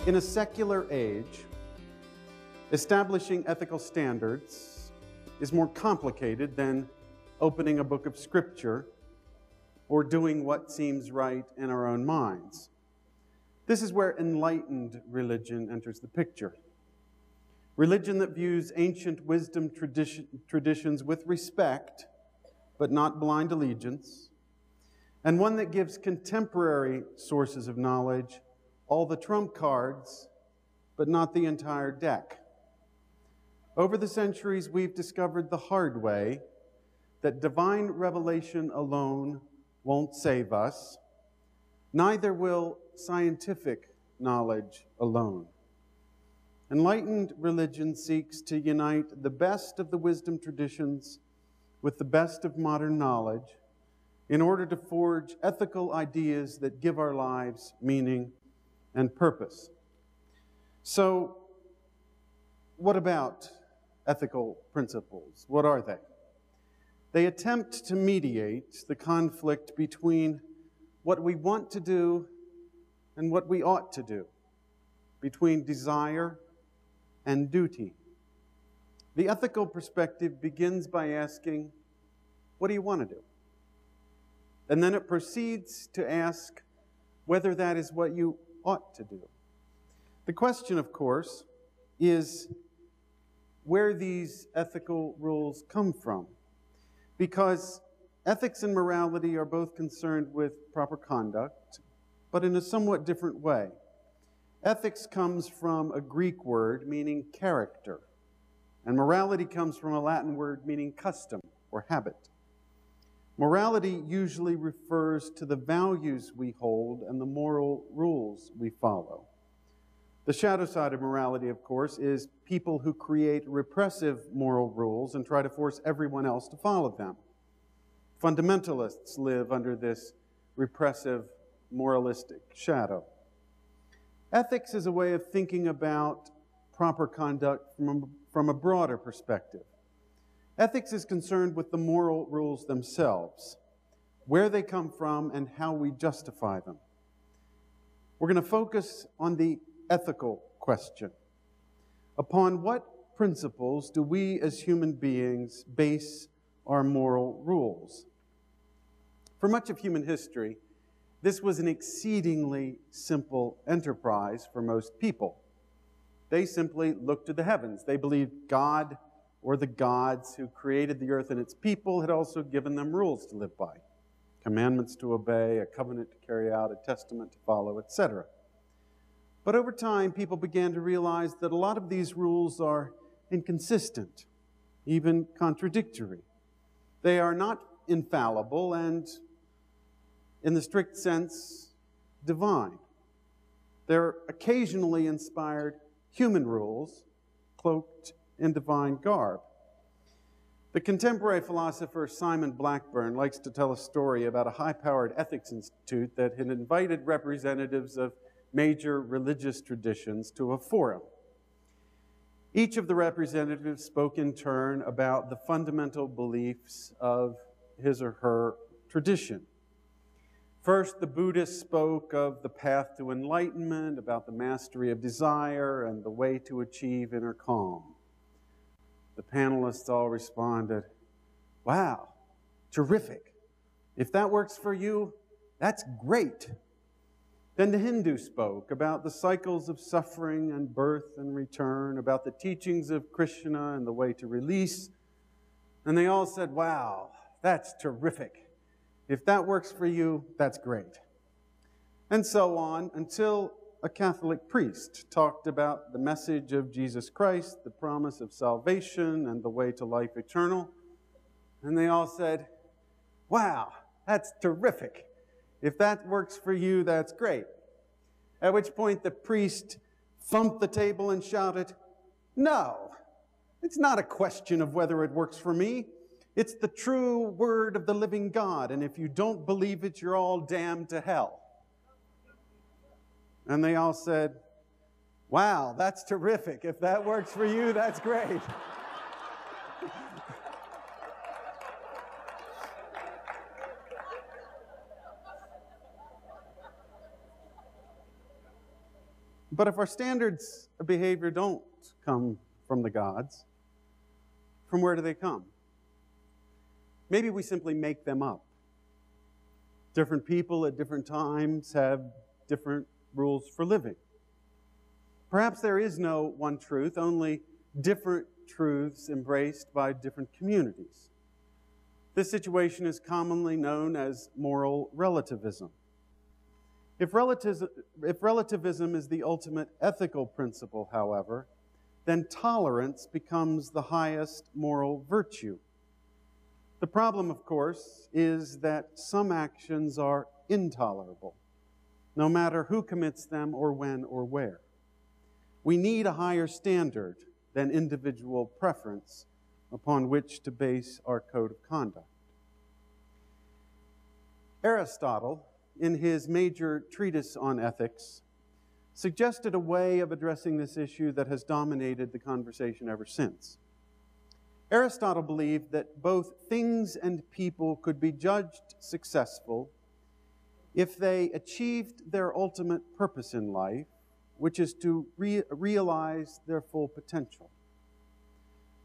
In a secular age, establishing ethical standards is more complicated than opening a book of Scripture or doing what seems right in our own minds. This is where enlightened religion enters the picture. Religion that views ancient wisdom traditions with respect, but not blind allegiance, and one that gives contemporary sources of knowledge all the trump cards, but not the entire deck. Over the centuries, we've discovered the hard way that divine revelation alone won't save us, neither will scientific knowledge alone. Enlightened religion seeks to unite the best of the wisdom traditions with the best of modern knowledge in order to forge ethical ideas that give our lives meaning and purpose. So, what about ethical principles? What are they? They attempt to mediate the conflict between what we want to do and what we ought to do, between desire and duty. The ethical perspective begins by asking, what do you want to do? And then it proceeds to ask whether that is what you ought to do. The question, of course, is where these ethical rules come from. Because ethics and morality are both concerned with proper conduct, but in a somewhat different way. Ethics comes from a Greek word meaning character, and morality comes from a Latin word meaning custom or habit. Morality usually refers to the values we hold and the moral rules we follow. The shadow side of morality, of course, is people who create repressive moral rules and try to force everyone else to follow them. Fundamentalists live under this repressive, moralistic shadow. Ethics is a way of thinking about proper conduct from a broader perspective. Ethics is concerned with the moral rules themselves, where they come from and how we justify them. We're going to focus on the ethical question. Upon what principles do we as human beings base our moral rules? For much of human history, this was an exceedingly simple enterprise for most people. They simply looked to the heavens. They believed God or the gods who created the earth and its people had also given them rules to live by, commandments to obey, a covenant to carry out, a testament to follow, etc. But over time, people began to realize that a lot of these rules are inconsistent, even contradictory. They are not infallible and, in the strict sense, divine. They're occasionally inspired human rules cloaked in divine garb. The contemporary philosopher Simon Blackburn likes to tell a story about a high-powered ethics institute that had invited representatives of major religious traditions to a forum. Each of the representatives spoke in turn about the fundamental beliefs of his or her tradition. First, the Buddhists spoke of the path to enlightenment, about the mastery of desire, and the way to achieve inner calm. The panelists all responded, "Wow, terrific. If that works for you, that's great." Then the Hindu spoke about the cycles of suffering and birth and return, about the teachings of Krishna and the way to release. And they all said, "Wow, that's terrific. If that works for you, that's great." And so on until a Catholic priest talked about the message of Jesus Christ, the promise of salvation, and the way to life eternal. And they all said, "Wow, that's terrific. If that works for you, that's great." At which point the priest thumped the table and shouted, "No, it's not a question of whether it works for me. It's the true word of the living God, and if you don't believe it, you're all damned to hell." And they all said, "Wow, that's terrific. If that works for you, that's great." But if our standards of behavior don't come from the gods, from where do they come? Maybe we simply make them up. Different people at different times have different rules for living. Perhaps there is no one truth, only different truths embraced by different communities. This situation is commonly known as moral relativism. If relativism is the ultimate ethical principle, however, then tolerance becomes the highest moral virtue. The problem, of course, is that some actions are intolerable, no matter who commits them or when or where. We need a higher standard than individual preference upon which to base our code of conduct. Aristotle, in his major treatise on ethics, suggested a way of addressing this issue that has dominated the conversation ever since. Aristotle believed that both things and people could be judged successful if they achieved their ultimate purpose in life, which is to realize their full potential.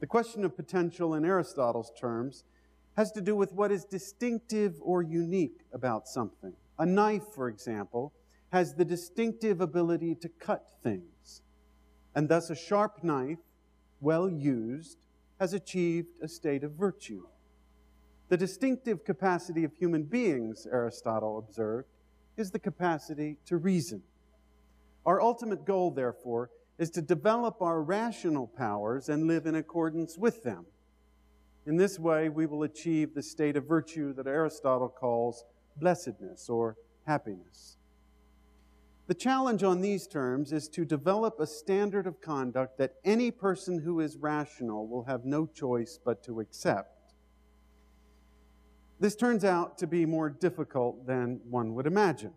The question of potential in Aristotle's terms has to do with what is distinctive or unique about something. A knife, for example, has the distinctive ability to cut things, and thus a sharp knife, well used, has achieved a state of virtue. The distinctive capacity of human beings, Aristotle observed, is the capacity to reason. Our ultimate goal, therefore, is to develop our rational powers and live in accordance with them. In this way, we will achieve the state of virtue that Aristotle calls blessedness or happiness. The challenge on these terms is to develop a standard of conduct that any person who is rational will have no choice but to accept. This turns out to be more difficult than one would imagine.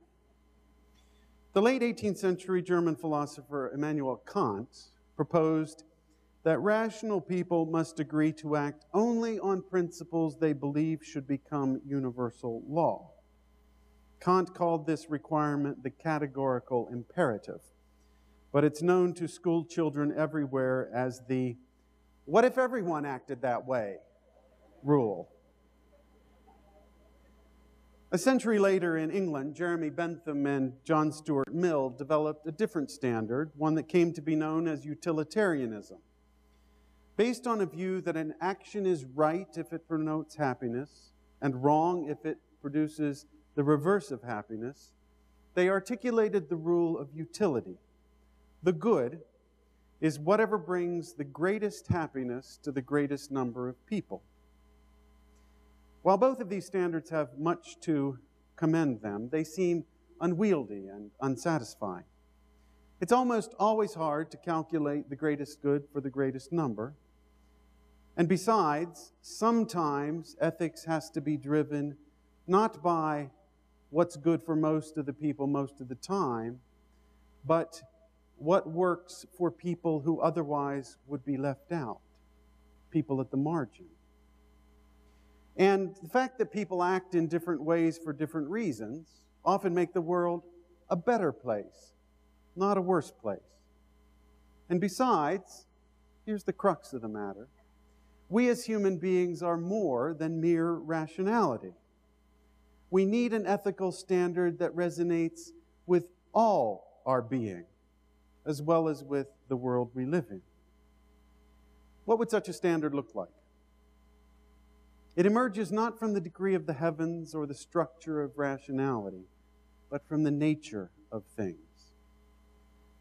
The late 18th century German philosopher Immanuel Kant proposed that rational people must agree to act only on principles they believe should become universal law. Kant called this requirement the categorical imperative, but it's known to school children everywhere as the "what if everyone acted that way" rule. A century later in England, Jeremy Bentham and John Stuart Mill developed a different standard, one that came to be known as utilitarianism. Based on a view that an action is right if it promotes happiness and wrong if it produces the reverse of happiness, they articulated the rule of utility. The good is whatever brings the greatest happiness to the greatest number of people. While both of these standards have much to commend them, they seem unwieldy and unsatisfying. It's almost always hard to calculate the greatest good for the greatest number. And besides, sometimes ethics has to be driven not by what's good for most of the people most of the time, but what works for people who otherwise would be left out, people at the margin. And the fact that people act in different ways for different reasons often make the world a better place, not a worse place. And besides, here's the crux of the matter. We as human beings are more than mere rationality. We need an ethical standard that resonates with all our being, as well as with the world we live in. What would such a standard look like? It emerges not from the degree of the heavens or the structure of rationality, but from the nature of things.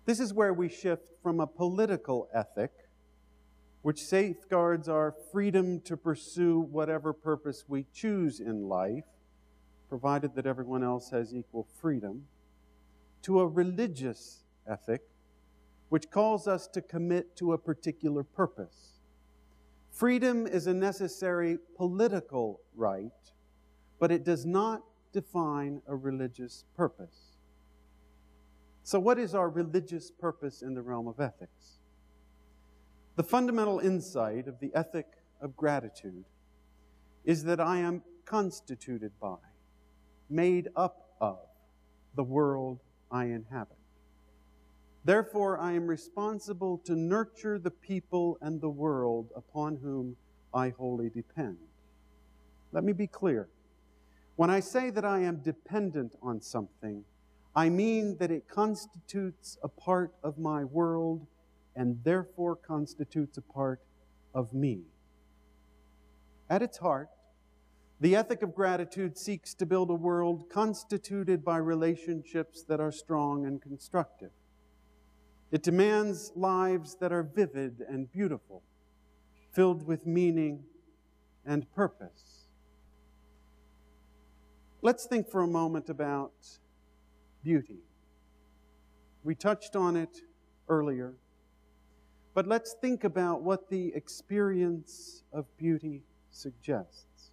This is where we shift from a political ethic, which safeguards our freedom to pursue whatever purpose we choose in life, provided that everyone else has equal freedom, to a religious ethic, which calls us to commit to a particular purpose. Freedom is a necessary political right, but it does not define a religious purpose. So what is our religious purpose in the realm of ethics? The fundamental insight of the ethic of gratitude is that I am constituted by, made up of, the world I inhabit. Therefore, I am responsible to nurture the people and the world upon whom I wholly depend. Let me be clear. When I say that I am dependent on something, I mean that it constitutes a part of my world and therefore constitutes a part of me. At its heart, the ethic of gratitude seeks to build a world constituted by relationships that are strong and constructive. It demands lives that are vivid and beautiful, filled with meaning and purpose. Let's think for a moment about beauty. We touched on it earlier, but let's think about what the experience of beauty suggests.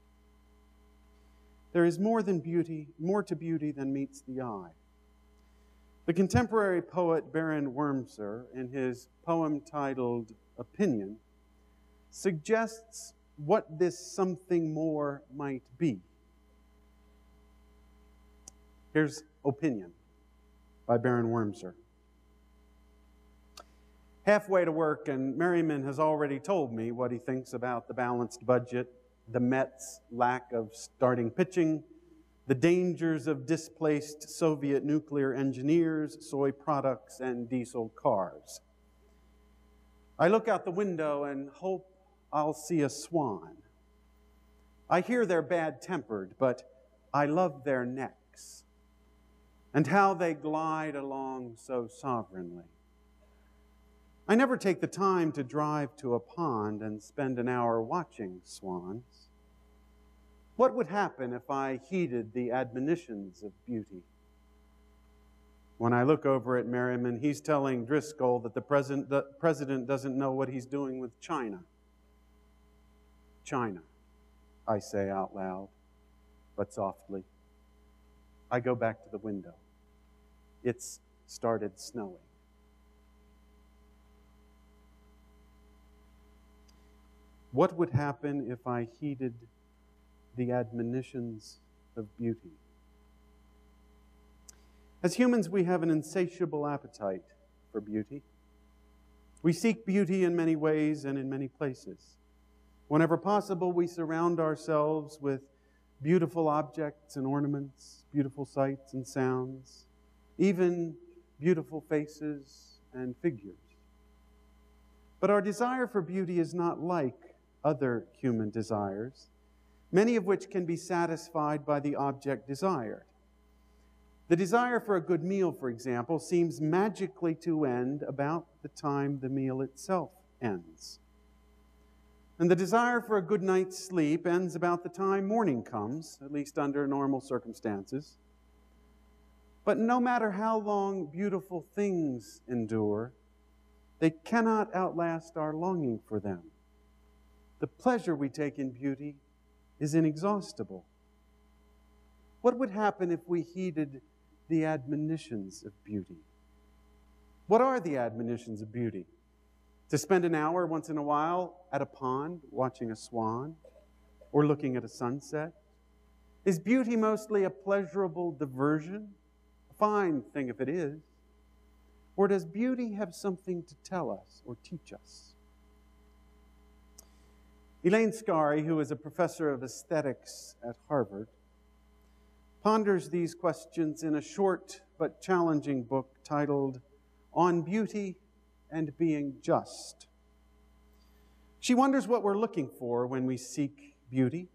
There is more to beauty than meets the eye. The contemporary poet Baron Wurmser, in his poem titled Opinion, suggests what this something more might be. Here's Opinion by Baron Wurmser. Halfway to work, and Merriman has already told me what he thinks about the balanced budget, the Mets' lack of starting pitching, the dangers of displaced Soviet nuclear engineers, soy products, and diesel cars. I look out the window and hope I'll see a swan. I hear they're bad-tempered, but I love their necks and how they glide along so sovereignly. I never take the time to drive to a pond and spend an hour watching swans. What would happen if I heeded the admonitions of beauty? When I look over at Merriman, he's telling Driscoll that the president doesn't know what he's doing with China. China, I say out loud, but softly. I go back to the window. It's started snowing. What would happen if I heeded the admonitions of beauty? As humans, we have an insatiable appetite for beauty. We seek beauty in many ways and in many places. Whenever possible, we surround ourselves with beautiful objects and ornaments, beautiful sights and sounds, even beautiful faces and figures. But our desire for beauty is not like other human desires, many of which can be satisfied by the object desired. The desire for a good meal, for example, seems magically to end about the time the meal itself ends. And the desire for a good night's sleep ends about the time morning comes, at least under normal circumstances. But no matter how long beautiful things endure, they cannot outlast our longing for them. The pleasure we take in beauty is inexhaustible. What would happen if we heeded the admonitions of beauty? What are the admonitions of beauty? To spend an hour once in a while at a pond watching a swan or looking at a sunset? Is beauty mostly a pleasurable diversion? A fine thing if it is. Or does beauty have something to tell us or teach us? Elaine Scarry, who is a professor of aesthetics at Harvard, ponders these questions in a short but challenging book titled On Beauty and Being Just. She wonders what we're looking for when we seek beauty.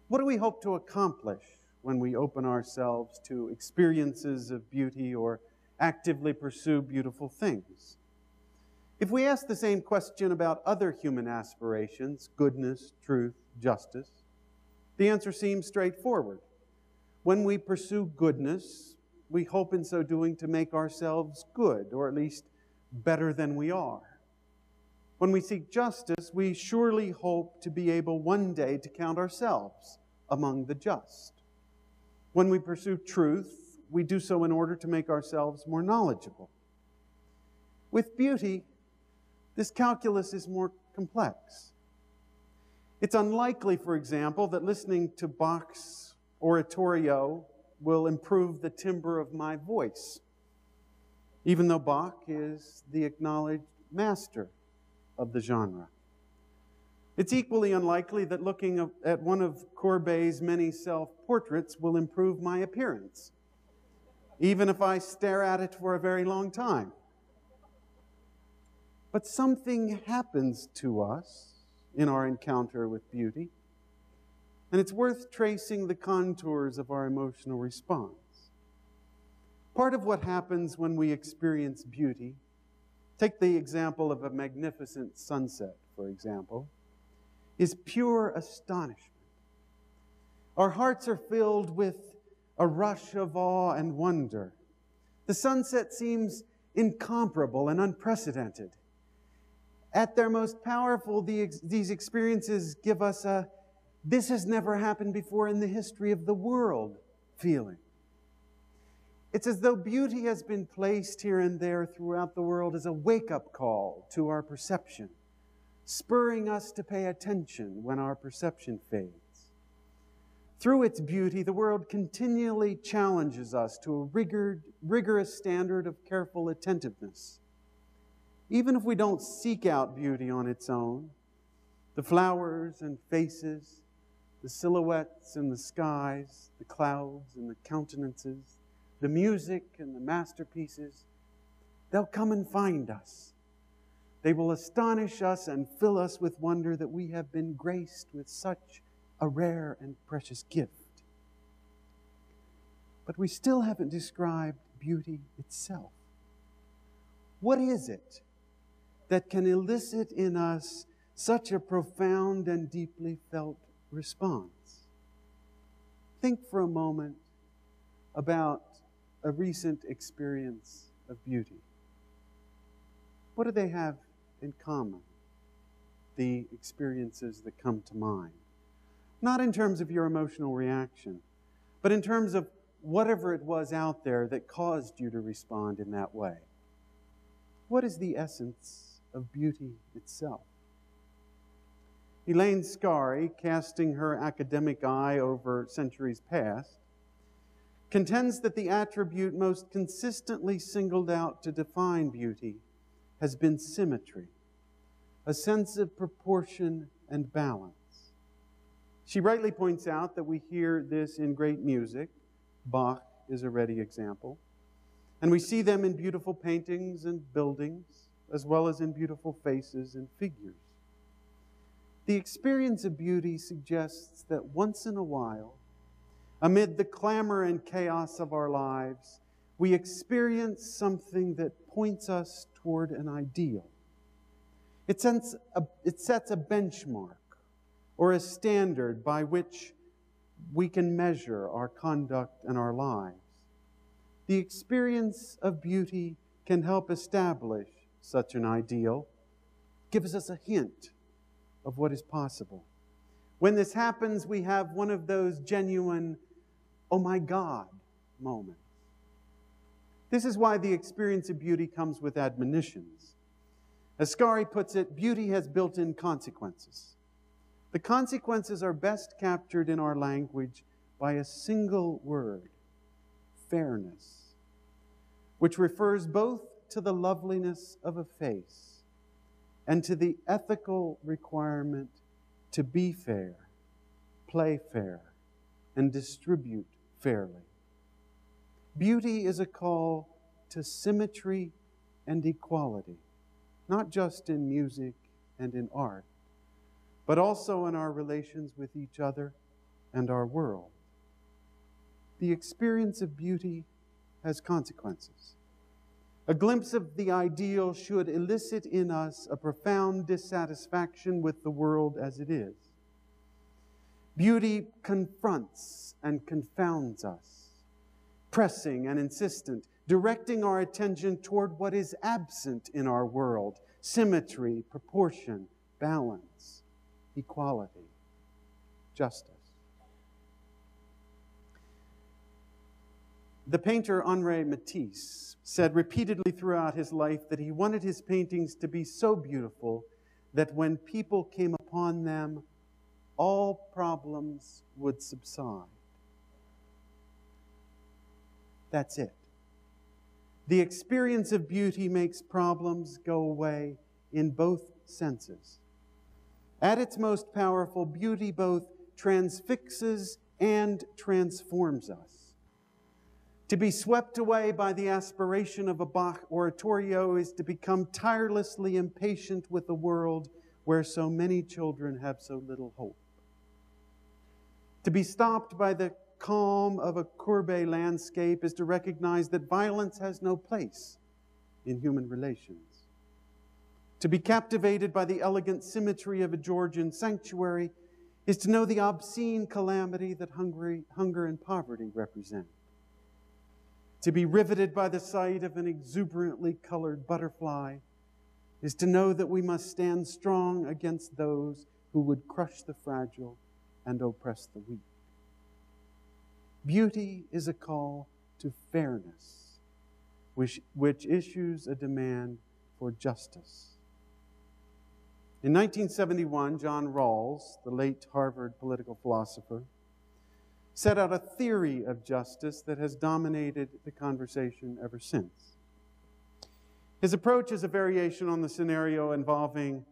What do we hope to accomplish when we open ourselves to experiences of beauty or actively pursue beautiful things? If we ask the same question about other human aspirations, goodness, truth, justice, the answer seems straightforward. When we pursue goodness, we hope in so doing to make ourselves good, or at least better than we are. When we seek justice, we surely hope to be able one day to count ourselves among the just. When we pursue truth, we do so in order to make ourselves more knowledgeable. With beauty, this calculus is more complex. It's unlikely, for example, that listening to Bach's oratorio will improve the timbre of my voice. even though Bach is the acknowledged master of the genre. It's equally unlikely that looking at one of Courbet's many self-portraits will improve my appearance, even if I stare at it for a very long time. But something happens to us in our encounter with beauty, and it's worth tracing the contours of our emotional response. Part of what happens when we experience beauty, take the example of a magnificent sunset, for example, is pure astonishment. Our hearts are filled with a rush of awe and wonder. The sunset seems incomparable and unprecedented. At their most powerful, these experiences give us a "this has never happened before in the history of the world" feeling. It's as though beauty has been placed here and there throughout the world as a wake-up call to our perception, spurring us to pay attention when our perception fades. Through its beauty, the world continually challenges us to a rigorous standard of careful attentiveness. Even if we don't seek out beauty on its own, the flowers and faces, the silhouettes and the skies, the clouds and the countenances, the music and the masterpieces, they'll come and find us. They will astonish us and fill us with wonder that we have been graced with such a rare and precious gift. But we still haven't described beauty itself. What is it that can elicit in us such a profound and deeply felt response? Think for a moment about a recent experience of beauty. What do they have in common, the experiences that come to mind? Not in terms of your emotional reaction, but in terms of whatever it was out there that caused you to respond in that way. What is the essence of beauty itself? Elaine Scarry, casting her academic eye over centuries past, contends that the attribute most consistently singled out to define beauty has been symmetry, a sense of proportion and balance. She rightly points out that we hear this in great music. Bach is a ready example. And we see them in beautiful paintings and buildings, as well as in beautiful faces and figures. The experience of beauty suggests that once in a while, amid the clamor and chaos of our lives, we experience something that points us toward an ideal. It sets a benchmark or a standard by which we can measure our conduct and our lives. The experience of beauty can help establish such an ideal, gives us a hint of what is possible. When this happens, we have one of those genuine, "oh my God" moments. This is why the experience of beauty comes with admonitions. As Scarry puts it, beauty has built-in consequences. The consequences are best captured in our language by a single word: fairness, which refers both to the loveliness of a face and to the ethical requirement to be fair, play fair, and distribute fairly. Beauty is a call to symmetry and equality, not just in music and in art, but also in our relations with each other and our world. The experience of beauty has consequences. A glimpse of the ideal should elicit in us a profound dissatisfaction with the world as it is. Beauty confronts and confounds us, pressing and insistent, directing our attention toward what is absent in our world: symmetry, proportion, balance, equality, justice. The painter Henri Matisse said repeatedly throughout his life that he wanted his paintings to be so beautiful that when people came upon them, all problems would subside. That's it. The experience of beauty makes problems go away in both senses. At its most powerful, beauty both transfixes and transforms us. To be swept away by the aspiration of a Bach oratorio is to become tirelessly impatient with a world where so many children have so little hope. To be stopped by the calm of a Courbet landscape is to recognize that violence has no place in human relations. To be captivated by the elegant symmetry of a Georgian sanctuary is to know the obscene calamity that hunger and poverty represent. To be riveted by the sight of an exuberantly colored butterfly is to know that we must stand strong against those who would crush the fragile and oppress the weak. Beauty is a call to fairness, which issues a demand for justice. In 1971, John Rawls, the late Harvard political philosopher, set out a theory of justice that has dominated the conversation ever since. His approach is a variation on the scenario involving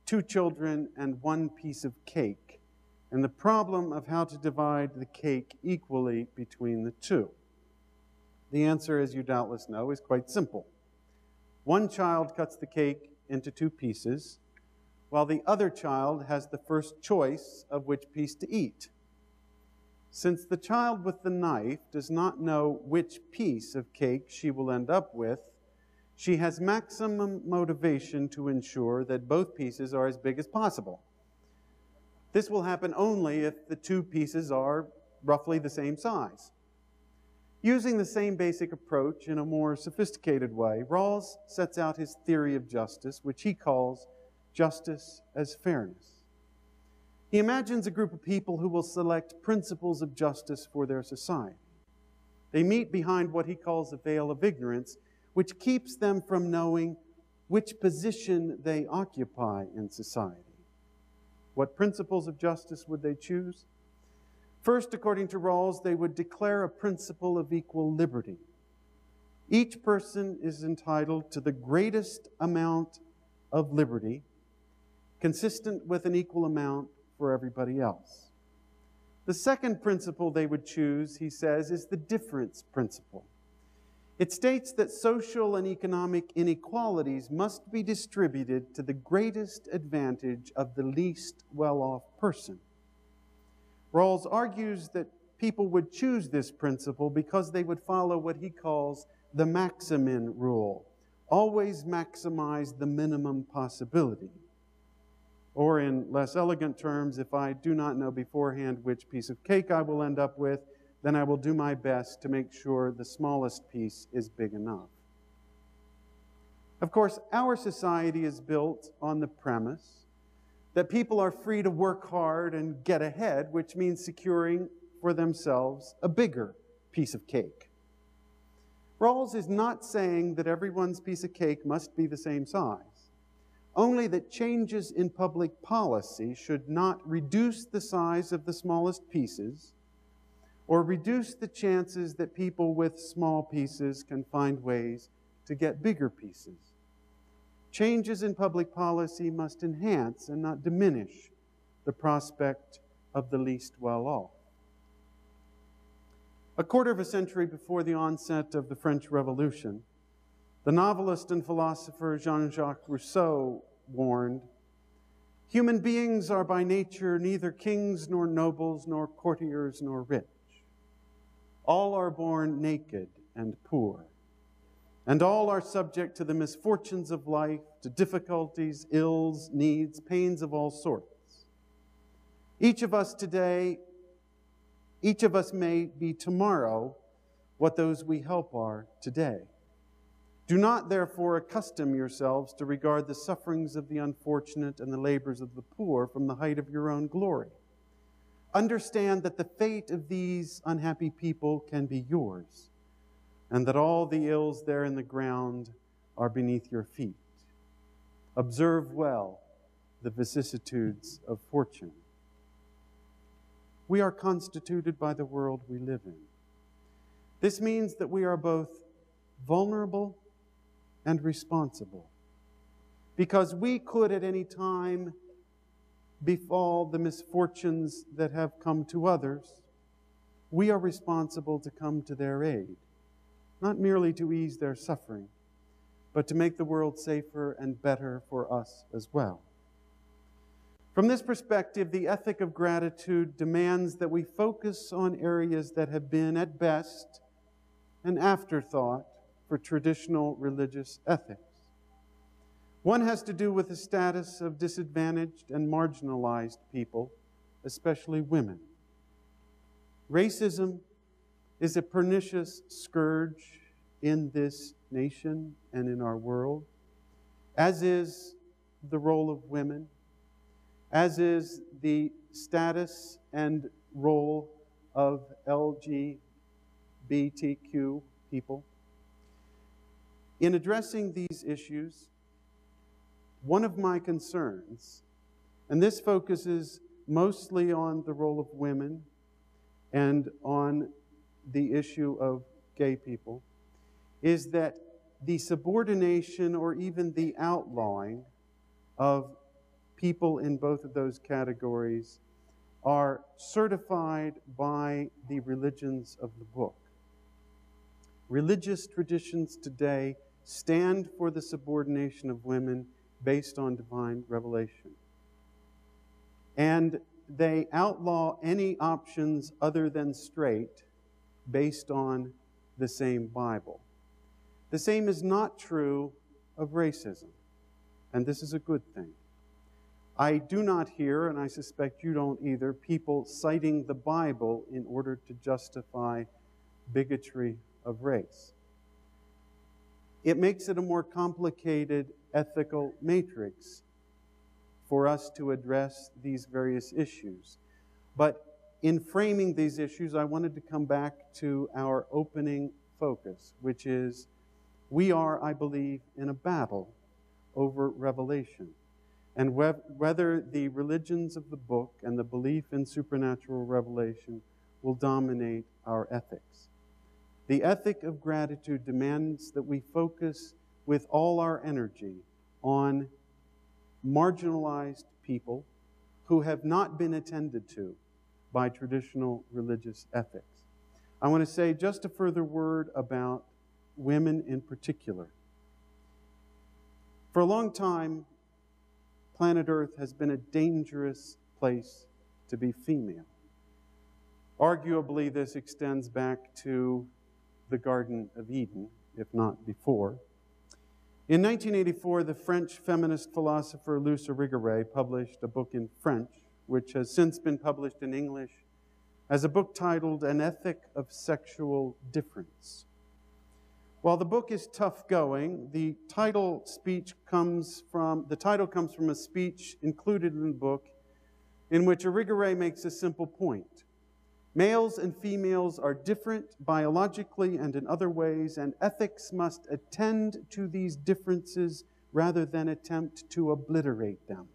two children and one piece of cake, and the problem of how to divide the cake equally between the two. The answer, as you doubtless know, is quite simple. One child cuts the cake into two pieces, while the other child has the first choice of which piece to eat. Since the child with the knife does not know which piece of cake she will end up with, she has maximum motivation to ensure that both pieces are as big as possible. This will happen only if the two pieces are roughly the same size. Using the same basic approach in a more sophisticated way, Rawls sets out his theory of justice, which he calls justice as fairness. He imagines a group of people who will select principles of justice for their society. They meet behind what he calls a veil of ignorance, which keeps them from knowing which position they occupy in society. What principles of justice would they choose? First, according to Rawls, they would declare a principle of equal liberty. Each person is entitled to the greatest amount of liberty, consistent with an equal amount for everybody else. The second principle they would choose, he says, is the difference principle. It states that social and economic inequalities must be distributed to the greatest advantage of the least well-off person. Rawls argues that people would choose this principle because they would follow what he calls the maximin rule. Always maximize the minimum possibility. Or in less elegant terms, if I do not know beforehand which piece of cake I will end up with, then I will do my best to make sure the smallest piece is big enough. Of course, our society is built on the premise that people are free to work hard and get ahead, which means securing for themselves a bigger piece of cake. Rawls is not saying that everyone's piece of cake must be the same size, only that changes in public policy should not reduce the size of the smallest pieces or reduce the chances that people with small pieces can find ways to get bigger pieces. Changes in public policy must enhance and not diminish the prospect of the least well-off. A quarter of a century before the onset of the French Revolution, the novelist and philosopher Jean-Jacques Rousseau warned, "Human beings are by nature neither kings nor nobles nor courtiers nor rich. All are born naked and poor, and all are subject to the misfortunes of life, to difficulties, ills, needs, pains of all sorts. Each of us may be tomorrow what those we help are today. Do not, therefore, accustom yourselves to regard the sufferings of the unfortunate and the labors of the poor from the height of your own glory. Understand that the fate of these unhappy people can be yours, and that all the ills there in the ground are beneath your feet. Observe well the vicissitudes of fortune." We are constituted by the world we live in. This means that we are both vulnerable and responsible. Because we could at any time befall the misfortunes that have come to others, we are responsible to come to their aid, not merely to ease their suffering, but to make the world safer and better for us as well. From this perspective, the ethic of gratitude demands that we focus on areas that have been, at best, an afterthought for traditional religious ethics. One has to do with the status of disadvantaged and marginalized people, especially women. Racism is a pernicious scourge in this nation and in our world, as is the role of women, as is the status and role of LGBTQ people. In addressing these issues, one of my concerns, and this focuses mostly on the role of women and on the issue of gay people, is that the subordination or even the outlawing of people in both of those categories are certified by the religions of the book. Religious traditions today stand for the subordination of women based on divine revelation. And they outlaw any options other than straight based on the same Bible. The same is not true of racism, and this is a good thing. I do not hear, and I suspect you don't either, people citing the Bible in order to justify bigotry of race. It makes it a more complicated ethical matrix for us to address these various issues. But in framing these issues, I wanted to come back to our opening focus, which is we are, I believe, in a battle over revelation. And whether the religions of the book and the belief in supernatural revelation will dominate our ethics. The ethic of gratitude demands that we focus with all our energy on marginalized people who have not been attended to by traditional religious ethics. I want to say just a further word about women in particular. For a long time, planet Earth has been a dangerous place to be female. Arguably, this extends back to the Garden of Eden, if not before. In 1984, the French feminist philosopher Luce Irigaray published a book in French, which has since been published in English as a book titled An Ethic of Sexual Difference. While the book is tough going, the title comes from a speech included in the book in which Irigaray makes a simple point. Males and females are different biologically and in other ways, and ethics must attend to these differences rather than attempt to obliterate them.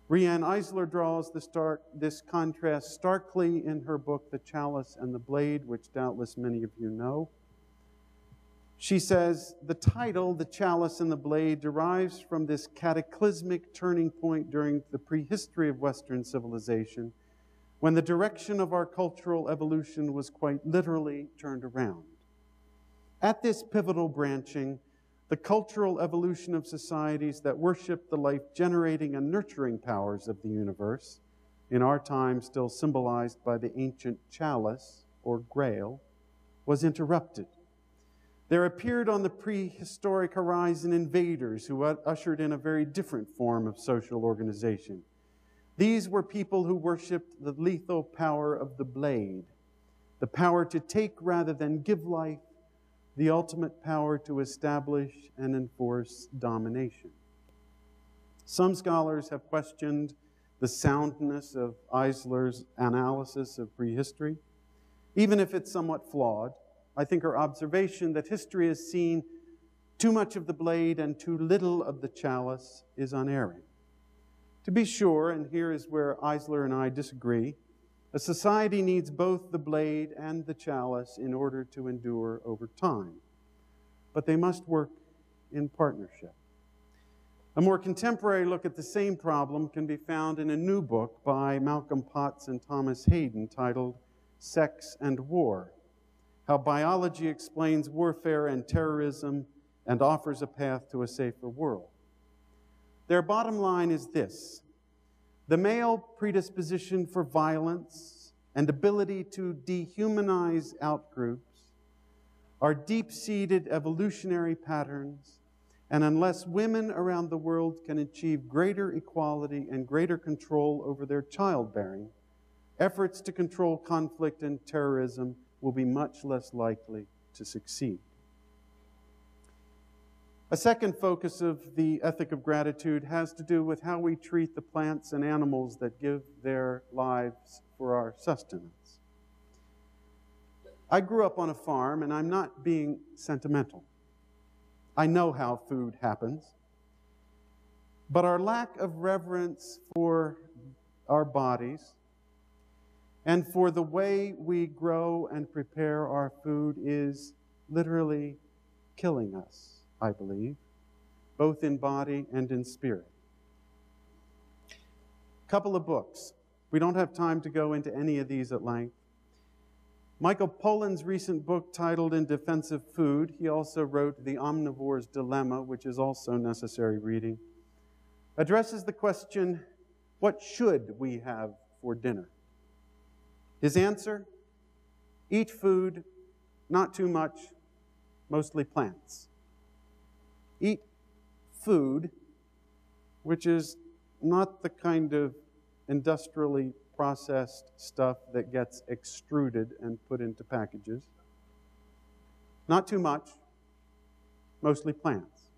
Riane Eisler draws this contrast starkly in her book, The Chalice and the Blade, which doubtless many of you know. She says, the title, The Chalice and the Blade, derives from this cataclysmic turning point during the prehistory of Western civilization, when the direction of our cultural evolution was quite literally turned around. At this pivotal branching, the cultural evolution of societies that worship the life-generating and nurturing powers of the universe, in our time still symbolized by the ancient chalice, or grail, was interrupted. There appeared on the prehistoric horizon invaders who ushered in a very different form of social organization. These were people who worshipped the lethal power of the blade, the power to take rather than give life, the ultimate power to establish and enforce domination. Some scholars have questioned the soundness of Eisler's analysis of prehistory. Even if it's somewhat flawed, I think her observation that history has seen too much of the blade and too little of the chalice is unerring. To be sure, and here is where Eisler and I disagree, a society needs both the blade and the chalice in order to endure over time. but they must work in partnership. A more contemporary look at the same problem can be found in a new book by Malcolm Potts and Thomas Hayden titled Sex and War: How Biology Explains Warfare and Terrorism and Offers a Path to a Safer World. Their bottom line is this: the male predisposition for violence and ability to dehumanize outgroups are deep-seated evolutionary patterns, and unless women around the world can achieve greater equality and greater control over their childbearing, efforts to control conflict and terrorism will be much less likely to succeed. A second focus of the ethic of gratitude has to do with how we treat the plants and animals that give their lives for our sustenance. I grew up on a farm, and I'm not being sentimental. I know how food happens. But our lack of reverence for our bodies and for the way we grow and prepare our food is literally killing us, I believe, both in body and in spirit. Couple of books. We don't have time to go into any of these at length. Michael Pollan's recent book titled In Defense of Food, he also wrote The Omnivore's Dilemma, which is also necessary reading, addresses the question, what should we have for dinner? His answer, eat food, not too much, mostly plants. Eat food, which is not the kind of industrially processed stuff that gets extruded and put into packages. Not too much, mostly plants.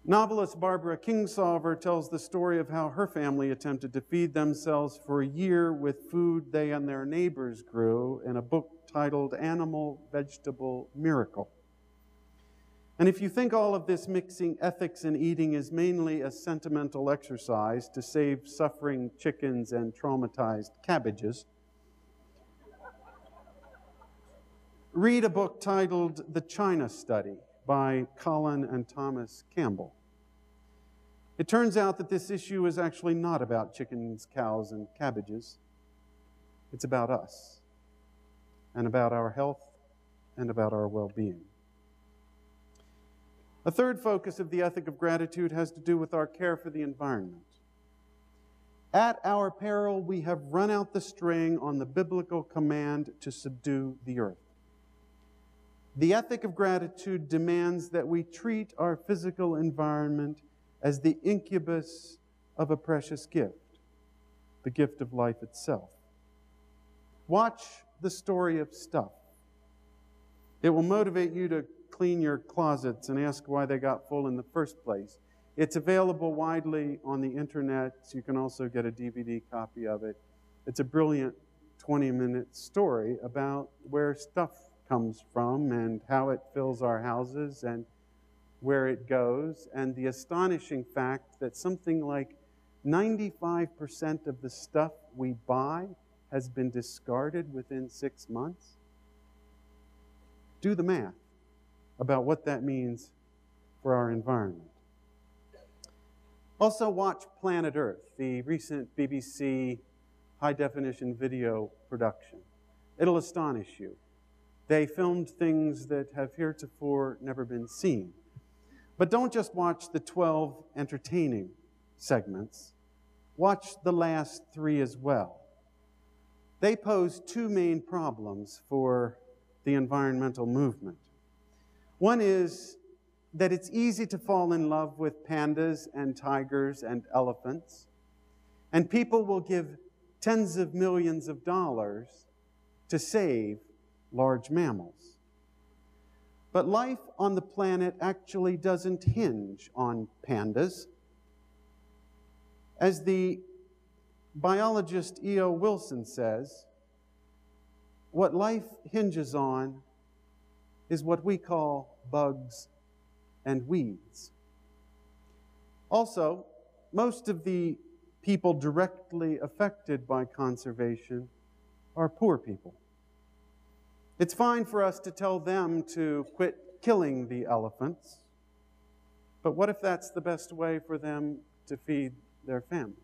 Novelist Barbara Kingsolver tells the story of how her family attempted to feed themselves for a year with food they and their neighbors grew in a book titled Animal Vegetable Miracle. And if you think all of this mixing ethics and eating is mainly a sentimental exercise to save suffering chickens and traumatized cabbages, read a book titled The China Study by Colin and Thomas Campbell. It turns out that this issue is actually not about chickens, cows, and cabbages. It's about us, and about our health, and about our well-being. A third focus of the ethic of gratitude has to do with our care for the environment. At our peril, we have run out the string on the biblical command to subdue the earth. The ethic of gratitude demands that we treat our physical environment as the incubus of a precious gift, the gift of life itself. Watch the story of stuff. It will motivate you to clean your closets and ask why they got full in the first place. It's available widely on the internet, so you can also get a DVD copy of it. It's a brilliant 20-minute story about where stuff comes from and how it fills our houses and where it goes, and the astonishing fact that something like 95% of the stuff we buy has been discarded within 6 months. Do the math about what that means for our environment. Also watch Planet Earth, the recent BBC high-definition video production. It'll astonish you. They filmed things that have heretofore never been seen. But don't just watch the 12 entertaining segments. Watch the last 3 as well. They pose 2 main problems for the environmental movement. One is that it's easy to fall in love with pandas and tigers and elephants, and people will give tens of millions of dollars to save large mammals. But life on the planet actually doesn't hinge on pandas. As the biologist E.O. Wilson says, what life hinges on is what we call bugs and weeds. Also, most of the people directly affected by conservation are poor people. It's fine for us to tell them to quit killing the elephants. But what if that's the best way for them to feed their families?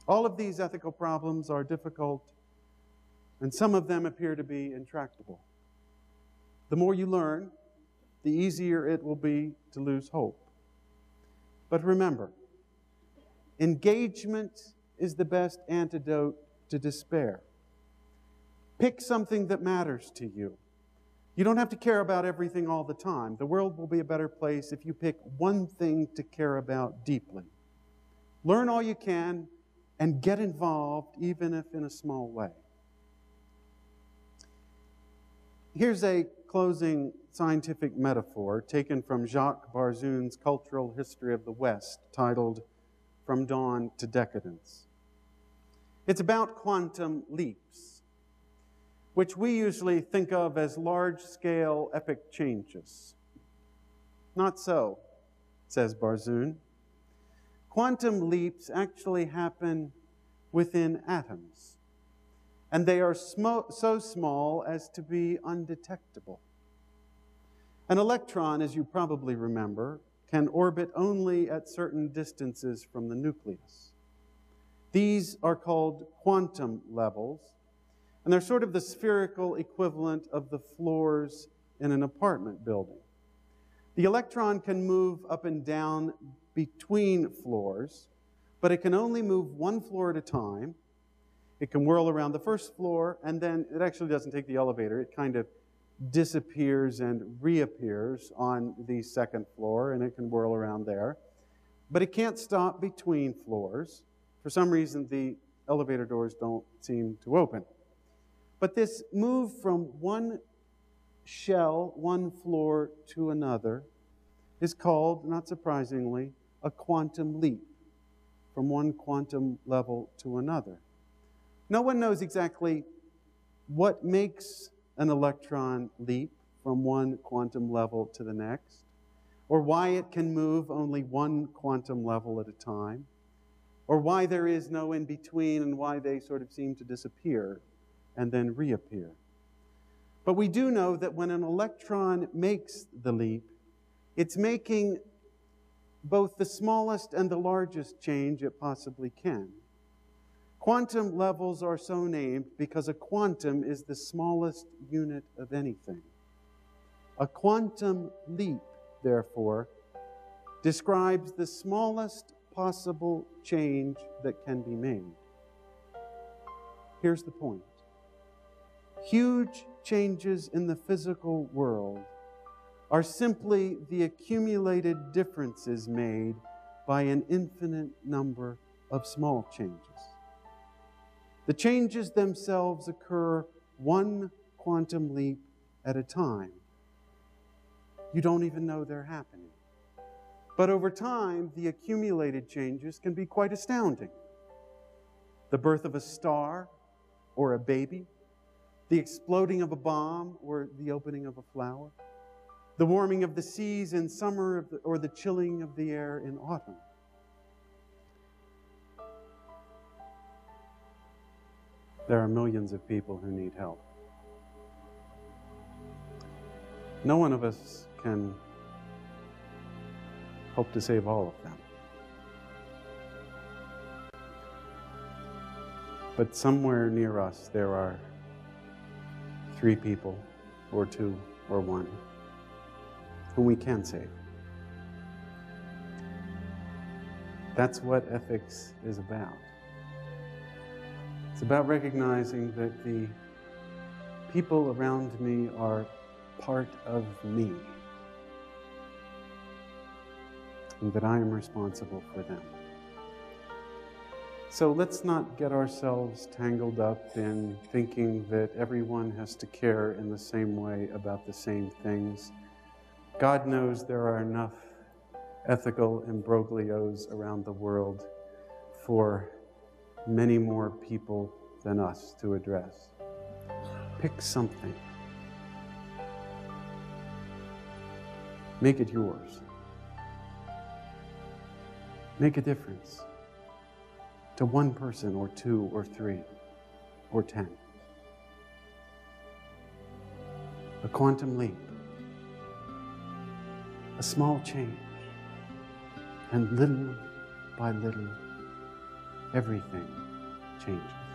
All of these ethical problems are difficult, and some of them appear to be intractable. The more you learn, the easier it will be to lose hope. But remember, engagement is the best antidote to despair. Pick something that matters to you. You don't have to care about everything all the time. The world will be a better place if you pick one thing to care about deeply. Learn all you can and get involved, even if in a small way. Here's a closing scientific metaphor taken from Jacques Barzun's Cultural History of the West, titled From Dawn to Decadence. It's about quantum leaps, which we usually think of as large-scale epic changes. Not so, says Barzun. Quantum leaps actually happen within atoms, and they are so small as to be undetectable. An electron, as you probably remember, can orbit only at certain distances from the nucleus. These are called quantum levels, and they're sort of the spherical equivalent of the floors in an apartment building. The electron can move up and down between floors, but it can only move one floor at a time. It can whirl around the first floor, and then it actually doesn't take the elevator. It kind of disappears and reappears on the second floor, and it can whirl around there. But it can't stop between floors. For some reason, the elevator doors don't seem to open. But this move from one shell, one floor to another, is called, not surprisingly, a quantum leap, from one quantum level to another. No one knows exactly what makes an electron leap from one quantum level to the next, or why it can move only one quantum level at a time, or why there is no in-between and why they sort of seem to disappear and then reappear. But we do know that when an electron makes the leap, it's making both the smallest and the largest change it possibly can. Quantum levels are so named because a quantum is the smallest unit of anything. A quantum leap, therefore, describes the smallest possible change that can be made. Here's the point. Huge changes in the physical world are simply the accumulated differences made by an infinite number of small changes. The changes themselves occur one quantum leap at a time. You don't even know they're happening. But over time, the accumulated changes can be quite astounding. The birth of a star or a baby, the exploding of a bomb or the opening of a flower, the warming of the seas in summer or the chilling of the air in autumn. There are millions of people who need help. No one of us can hope to save all of them. But somewhere near us there are 3 people, or 2, or 1, whom we can save. That's what ethics is about. It's about recognizing that the people around me are part of me, and that I am responsible for them. So let's not get ourselves tangled up in thinking that everyone has to care in the same way about the same things. God knows there are enough ethical imbroglios around the world for many more people than us to address. Pick something. Make it yours. Make a difference to 1 person, or 2, or 3, or 10. A quantum leap. A small change. And little by little, everything changes.